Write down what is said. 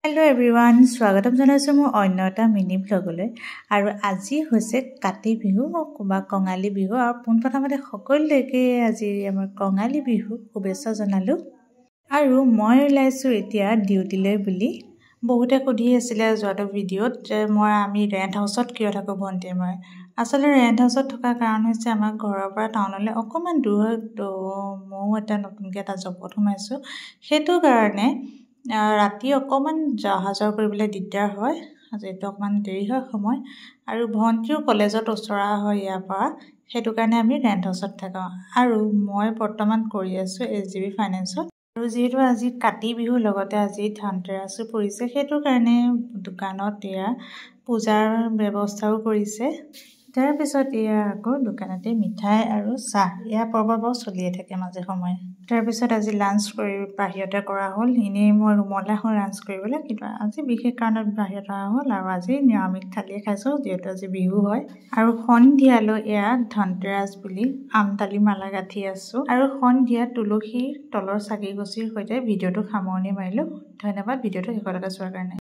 Hello everyone, স্বাগতম জনাইছো মোৰ অন্য এটা মিনি ব্লগলৈ আৰু আজি হৈছে কাতি বিহু বা কঙালী বিহু আৰু পোনপ্ৰথমতে সকলোকে আজি আমাৰ কঙালী বিহু শুভেচ্ছা জনালো আৰু মই ওলাইছো এতিয়া ডিউটিলৈ বুলি বহুতে সুধি আছিল যোৱাটো ভিডিঅ'ত যে আমি ৰেন্ট হাউচত কিয় থাকো ভন্টি মই আসলে ৰেন্ট হাউচত থকা কাৰণ হৈছে আমাৰ ঘৰৰ পৰা টাউনলৈ অকমান দূৰ হয় তো মই এটা নতুনকৈ এটা জবত সোমাইছো সেইটো কাৰণে ৰাতি অকমান জাহাজৰ কৰিবলৈ দিগদাৰ হয় যেটো অকমান দেৰি হয় সময় আৰু ভন্টিও কলেজত ওচৰা হয় ইয়াৰ পৰা সেইটো কাৰণে আমি ৰেন্ট হাউচত থাকো আৰু মই বৰ্তমান কৰি আছো এছজিবি ফাইনেন্সত আৰু যেহেতু আজি কাতি বিহু লগতে আজি ধনতেৰাসো পৰিছে সেইটো কাৰণে দোকানত এয়া পূজাৰ ব্যৱস্থাও কৰিছে তাৰ পিছত এয়া আকৌ দোকানতে মিঠাই আৰু চাহ এয়া পৰ্ববোৰ চলিয়ে থাকে মাজে সময়ে তাৰ পিছত আজি লাঞ্চ কৰি বাহিৰতে কৰা হ'ল ইনে মই ৰুমলৈ এখন লাঞ্চ কৰিবলৈ কিন্তু আজি বিশেষ কাৰণত বাহিৰত অহা হ'ল আৰু আজি নিৰামিষ থালি খাইছো যেহেতু আজি বিহু হয় আৰু সন্ধিয়ালৈ এয়া ধনতেৰাস বুলি আমতালি মালা গাঁঠি আছো আৰু সন্ধিয়া তুলসী তলৰ চাকি গছিৰ সৈতে ভিডিঅ'টো সামৰণি মাৰিলো ধন্যবাদ ভিডিঅ'টো শেষলৈকে চোৱাৰ কাৰণে